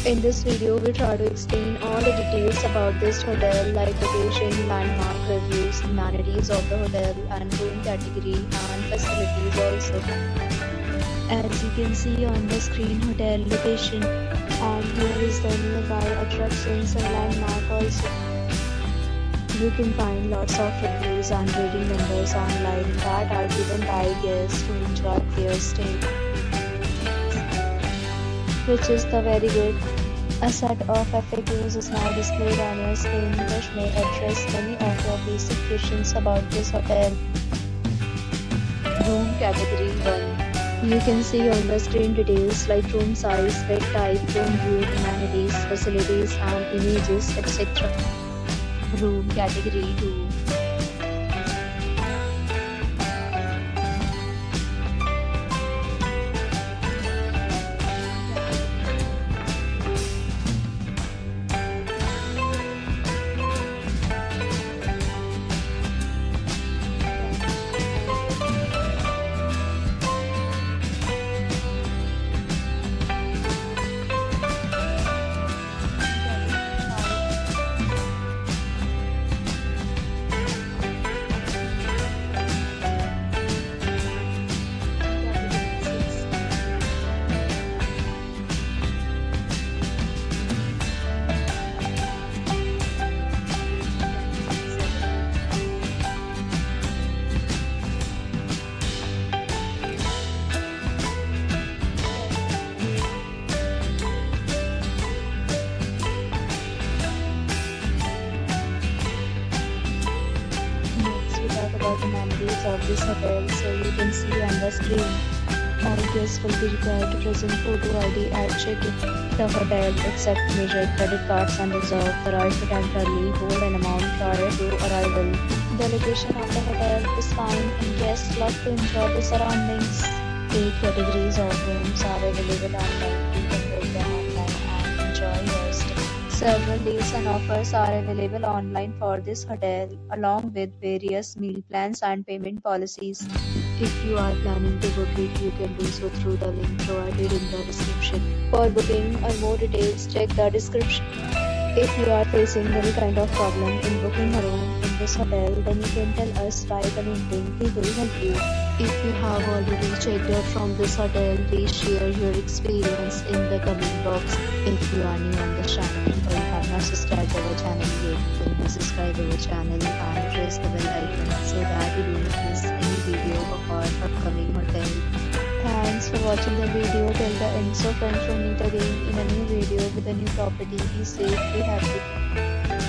In this video, we try to explain all the details about this hotel like location, landmark, reviews, amenities of the hotel and room category and facilities also. As you can see on the screen, hotel location, and here is the nearby attractions and landmark also. You can find lots of reviews and rating numbers online that are given by guests to enjoy their stay, which is the very good. A set of FAQs is now displayed on your screen which may address many of your basic questions about this hotel. Room category 1. You can see on the screen details like room size, bed type, room view, amenities, facilities and images, etc. Room category 2. About the amenities of this hotel, so you can see on the screen. All guests will be required to present photo ID at check-in. The hotel accepts major credit cards and reserves the right to temporarily hold an amount prior to arrival. The location of the hotel is fine and guests love to enjoy the surroundings. 8 categories of rooms are available online. You can book them online and enjoy your stay. Several deals and offers are available online for this hotel, along with various meal plans and payment policies. If you are planning to book it, you can do so through the link provided in the description. For booking or more details, check the description. If you are facing any kind of problem in booking a room in this hotel, then you can tell us by commenting. We will help you. If you have already checked out from this hotel, please share your experience in the comment box. If you are new on the channel or you have not subscribed our channel yet, then please subscribe our channel and press the bell icon so that you don't miss any video of our upcoming hotel. Thanks for watching the video till the end. So friends, will meet again in a new video with a new property. Be safe, be happy.